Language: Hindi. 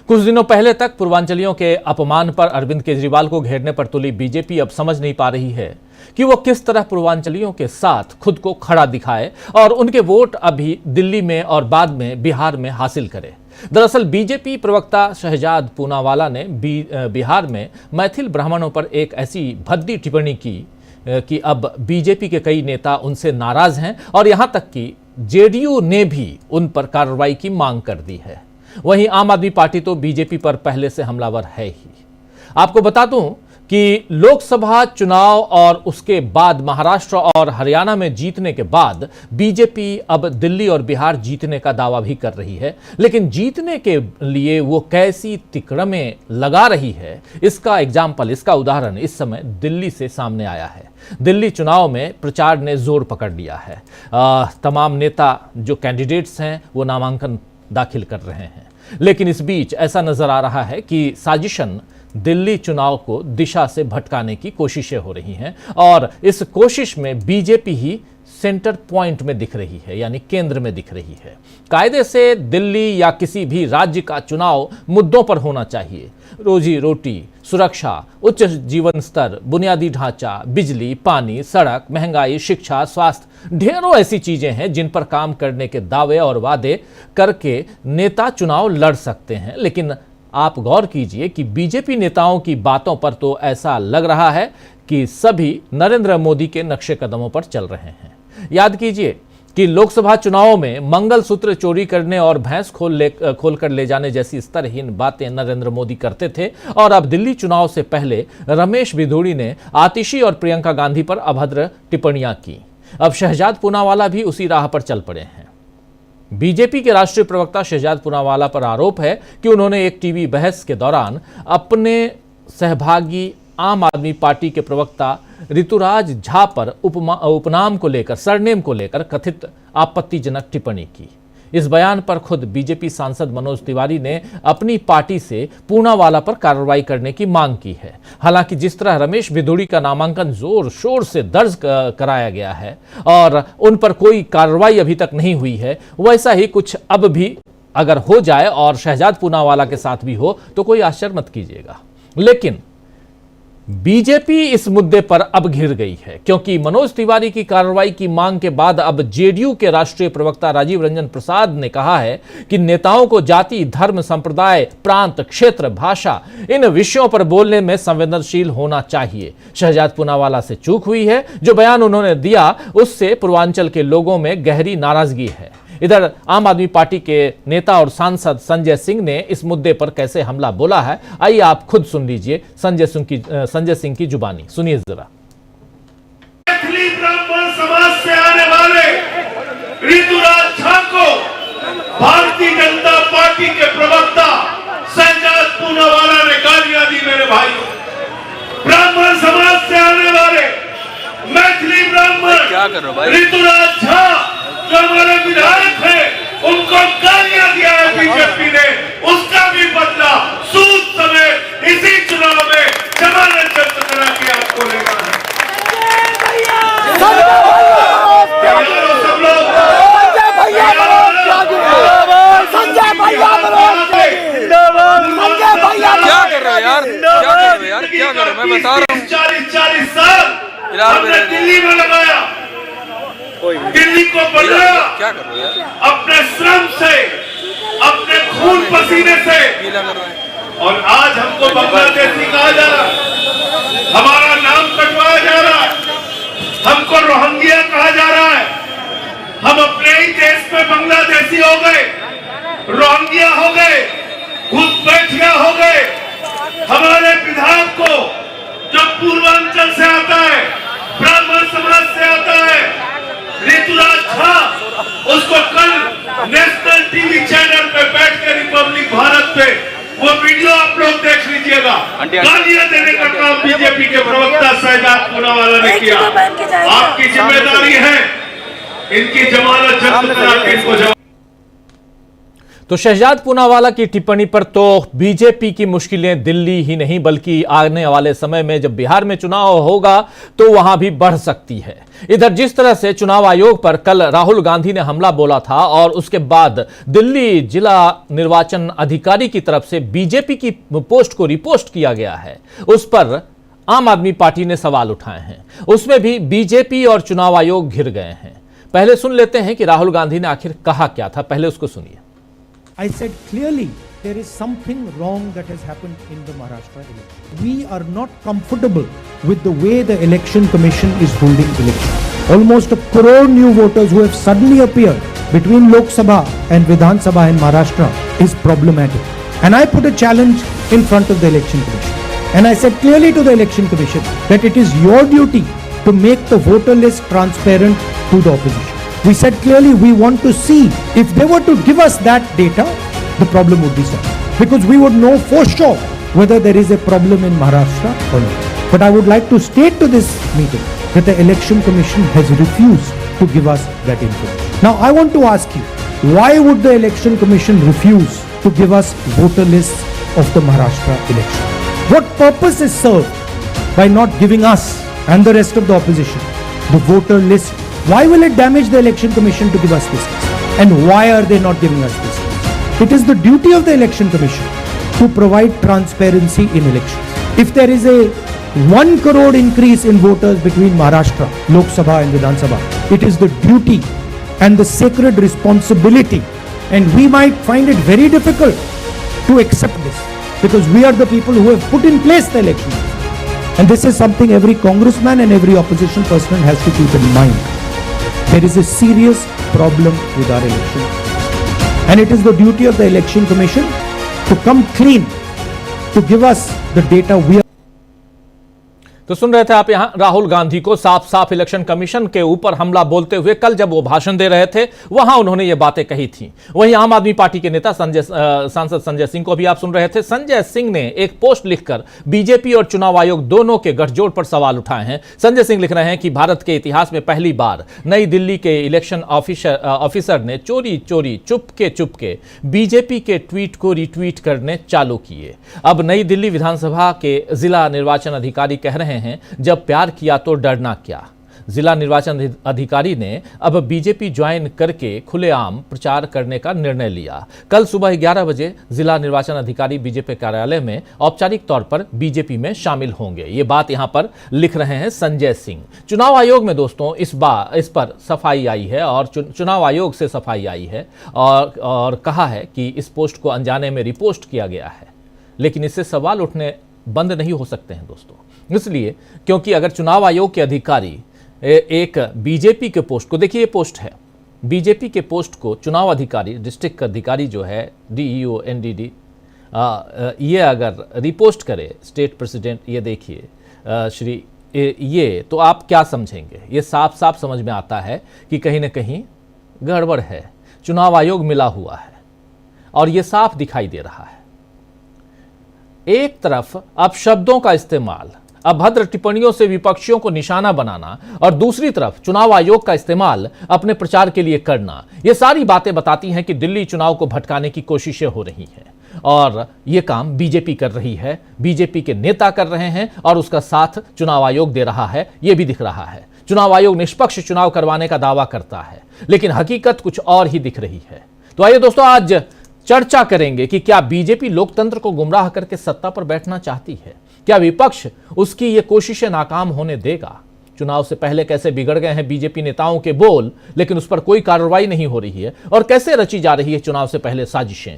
कुछ दिनों पहले तक पूर्वांचलियों के अपमान पर अरविंद केजरीवाल को घेरने पर तुली बीजेपी अब समझ नहीं पा रही है कि वो किस तरह पूर्वांचलियों के साथ खुद को खड़ा दिखाए और उनके वोट अभी दिल्ली में और बाद में बिहार में हासिल करे। दरअसल बीजेपी प्रवक्ता शहजाद पूनावाला ने बिहार में मैथिल ब्राह्मणों पर एक ऐसी भद्दी टिप्पणी की कि अब बीजेपी के कई नेता उनसे नाराज हैं और यहां तक कि जेडीयू ने भी उन पर कार्रवाई की मांग कर दी है। वहीं आम आदमी पार्टी तो बीजेपी पर पहले से हमलावर है ही। आपको बता दूं कि लोकसभा चुनाव और उसके बाद महाराष्ट्र और हरियाणा में जीतने के बाद बीजेपी अब दिल्ली और बिहार जीतने का दावा भी कर रही है, लेकिन जीतने के लिए वो कैसी तिकड़में लगा रही है, इसका एग्जाम्पल, इसका उदाहरण इस समय दिल्ली से सामने आया है। दिल्ली चुनाव में प्रचार ने जोर पकड़ लिया है। तमाम नेता जो कैंडिडेट्स हैं वो नामांकन दाखिल कर रहे हैं, लेकिन इस बीच ऐसा नजर आ रहा है कि साजिशन दिल्ली चुनाव को दिशा से भटकाने की कोशिशें हो रही हैं और इस कोशिश में बीजेपी ही सेंटर पॉइंट में दिख रही है, यानी केंद्र में दिख रही है। कायदे से दिल्ली या किसी भी राज्य का चुनाव मुद्दों पर होना चाहिए। रोजी रोटी, सुरक्षा, उच्च जीवन स्तर, बुनियादी ढांचा, बिजली, पानी, सड़क, महंगाई, शिक्षा, स्वास्थ्य, ढेरों ऐसी चीजें हैं जिन पर काम करने के दावे और वादे करके नेता चुनाव लड़ सकते हैं। लेकिन आप गौर कीजिए कि बीजेपी नेताओं की बातों पर तो ऐसा लग रहा है कि सभी नरेंद्र मोदी के नक्शे कदमों पर चल रहे हैं। याद कीजिए कि लोकसभा चुनावों में मंगलसूत्र चोरी करने और भैंस खोल कर ले जाने जैसी स्तरहीन बातें नरेंद्र मोदी करते थे और अब दिल्ली चुनाव से पहले रमेश बिधूड़ी ने आतिशी और प्रियंका गांधी पर अभद्र टिप्पणियां की। अब शहजाद पूनावाला भी उसी राह पर चल पड़े हैं। बीजेपी के राष्ट्रीय प्रवक्ता शहजाद पूनावाला पर आरोप है कि उन्होंने एक टीवी बहस के दौरान अपने सहभागी आम आदमी पार्टी के प्रवक्ता ऋतुराज झा पर उपनाम को लेकर, सरनेम को लेकर कथित आपत्तिजनक टिप्पणी की। इस बयान पर खुद बीजेपी सांसद मनोज तिवारी ने अपनी पार्टी से पूनावाला पर कार्रवाई करने की मांग की है। हालांकि जिस तरह रमेश बिधूड़ी का नामांकन जोर शोर से दर्ज कराया गया है और उन पर कोई कार्रवाई अभी तक नहीं हुई है, वैसा ही कुछ अब भी अगर हो जाए और शहजाद पूनावाला के साथ भी हो तो कोई आश्चर्य मत कीजिएगा। लेकिन बीजेपी इस मुद्दे पर अब घिर गई है, क्योंकि मनोज तिवारी की कार्रवाई की मांग के बाद अब जेडीयू के राष्ट्रीय प्रवक्ता राजीव रंजन प्रसाद ने कहा है कि नेताओं को जाति, धर्म, संप्रदाय, प्रांत, क्षेत्र, भाषा, इन विषयों पर बोलने में संवेदनशील होना चाहिए। शहजाद पूनावाला से चूक हुई है। जो बयान उन्होंने दिया उससे पूर्वांचल के लोगों में गहरी नाराजगी है। इधर आम आदमी पार्टी के नेता और सांसद संजय सिंह ने इस मुद्दे पर कैसे हमला बोला है, आइए आप खुद सुन लीजिए संजय सिंह की जुबानी। सुनिए जरा। मैथिली ब्राह्मण समाज से आने वाले ऋतुराज झा को भारतीय जनता पार्टी के प्रवक्ता शहजाद पूनावाला ने गालियां दी। मेरे भाइयों, ब्राह्मण समाज से आने वाले मैथिली ब्राह्मण ऋतुराज झा जो हमारे विधायक है, उनको गालियां दिया है बीजेपी ने। उसका भी बदला सूद समेत इसी चुनाव में जमानत जब्त करा के आपको लेना है। सब लोग क्या कर रहे हो यार, क्या कर रहे हो? मैं बता रहा हूँ 40 साल हमने दिल्ली में लगाया, दिल्ली को बनाया, क्या कर रहे हो यार? अपने श्रम से, अपने खून पसीने से। और आज हमको बांग्लादेशी कहा जा रहा है, हमारा नाम कटवाया जा रहा है, हमको रोहिंग्या कहा जा रहा है। हम अपने ही देश में बांग्लादेशी हो गए, रोहिंग्या हो गए, घुसपैठिया हो गए। हमारे विधायक को जो पूर्वांचल से आता है, ब्राह्मण समाज से आता है, ऋतुराज झा, उसको कल नेशनल टीवी चैनल पे बैठ के रिपब्लिक भारत पे वो वीडियो आप लोग देख लीजिएगा। गालियां देने का काम बीजेपी के प्रवक्ता शहजाद पूनावाला ने किया। आपकी जिम्मेदारी है इनकी जमानत जब्त करा के इनको तो शहजाद पूनावाला की टिप्पणी पर तो बीजेपी की मुश्किलें दिल्ली ही नहीं बल्कि आने वाले समय में जब बिहार में चुनाव होगा तो वहां भी बढ़ सकती है। इधर जिस तरह से चुनाव आयोग पर कल राहुल गांधी ने हमला बोला था और उसके बाद दिल्ली जिला निर्वाचन अधिकारी की तरफ से बीजेपी की पोस्ट को रिपोस्ट किया गया है, उस पर आम आदमी पार्टी ने सवाल उठाए हैं। उसमें भी बीजेपी और चुनाव आयोग घिर गए हैं। पहले सुन लेते हैं कि राहुल गांधी ने आखिर कहा क्या था, पहले उसको सुनिए। I said clearly there is something wrong that has happened in the Maharashtra election. We are not comfortable with the way the election commission is holding election. Almost 1 crore new voters who have suddenly appeared between Lok Sabha and Vidhan Sabha in Maharashtra is problematic. And I put a challenge in front of the election commission. And I said clearly to the election commission that it is your duty to make the voter list transparent to the opposition. We said clearly we want to see if they were to give us that data, the problem would be solved. Because we would know for sure whether there is a problem in Maharashtra or not. But I would like to state to this meeting that the election commission has refused to give us that information. Now I want to ask you, why would the election commission refuse to give us voter lists of the Maharashtra election? What purpose is served by not giving us and the rest of the opposition the voter list? Why will it damage the election commission to give us this list? And why are they not giving us this list? It is the duty of the election commission to provide transparency in elections. If there is a 1 crore increase in voters between Maharashtra, Lok Sabha and Vidhan Sabha, it is the duty and the sacred responsibility, and we might find it very difficult to accept this because we are the people who have put in place the election. And this is something every congressman and every opposition person has to keep in mind. There is a serious problem with our election. And it is the duty of the election commission to come clean, to give us the data we are. तो सुन रहे थे आप यहां राहुल गांधी को साफ साफ इलेक्शन कमीशन के ऊपर हमला बोलते हुए। कल जब वो भाषण दे रहे थे वहां उन्होंने ये बातें कही थी। वहीं आम आदमी पार्टी के नेता सांसद संजय सिंह को भी आप सुन रहे थे। संजय सिंह ने एक पोस्ट लिखकर बीजेपी और चुनाव आयोग दोनों के गठजोड़ पर सवाल उठाए हैं। संजय सिंह लिख रहे हैं कि भारत के इतिहास में पहली बार नई दिल्ली के इलेक्शन ऑफिसर ने चोरी चोरी चुपके बीजेपी के ट्वीट को रिट्वीट करने चालू किए। अब नई दिल्ली विधानसभा के जिला निर्वाचन अधिकारी कह रहे हैं जब प्यार किया तो डरना क्या। जिला निर्वाचन अधिकारी ने अब बीजेपी ज्वाइन करके खुलेआम प्रचार करने का निर्णय लिया। कल सुबह 11 बजे जिला निर्वाचन अधिकारी बीजेपी कार्यालय में औपचारिक तौर पर बीजेपी में शामिल होंगे। ये बात यहां पर लिख रहे हैं संजय सिंह। चुनाव आयोग में दोस्तों इस पर सफाई आई है और चुनाव आयोग से सफाई आई है और कहा है कि इस पोस्ट को अनजाने में रिपोस्ट किया गया है। लेकिन इससे सवाल उठने बंद नहीं हो सकते हैं दोस्तों, इसलिए क्योंकि अगर चुनाव आयोग के अधिकारी एक बीजेपी के पोस्ट को, देखिए ये पोस्ट है बीजेपी के पोस्ट को चुनाव अधिकारी डिस्ट्रिक्ट अधिकारी जो है DEO NDD ये अगर रिपोस्ट करे स्टेट प्रेसिडेंट, ये देखिए श्री ये, तो आप क्या समझेंगे? ये साफ साफ समझ में आता है कि कहीं ना कहीं गड़बड़ है, चुनाव आयोग मिला हुआ है और ये साफ दिखाई दे रहा है। एक तरफ अब शब्दों का इस्तेमाल, अभद्र टिप्पणियों से विपक्षियों को निशाना बनाना और दूसरी तरफ चुनाव आयोग का इस्तेमाल अपने प्रचार के लिए करना, ये सारी बातें बताती हैं कि दिल्ली चुनाव को भटकाने की कोशिशें हो रही हैं और ये काम बीजेपी कर रही है, बीजेपी के नेता कर रहे हैं और उसका साथ चुनाव आयोग दे रहा है। ये भी दिख रहा है चुनाव आयोग निष्पक्ष चुनाव करवाने का दावा करता है, लेकिन हकीकत कुछ और ही दिख रही है। तो आइए दोस्तों आज चर्चा करेंगे कि क्या बीजेपी लोकतंत्र को गुमराह करके सत्ता पर बैठना चाहती है? क्या विपक्ष उसकी ये कोशिशें नाकाम होने देगा? चुनाव से पहले कैसे बिगड़ गए हैं बीजेपी नेताओं के बोल, लेकिन उस पर कोई कार्रवाई नहीं हो रही है और कैसे रची जा रही है चुनाव से पहले साजिशें,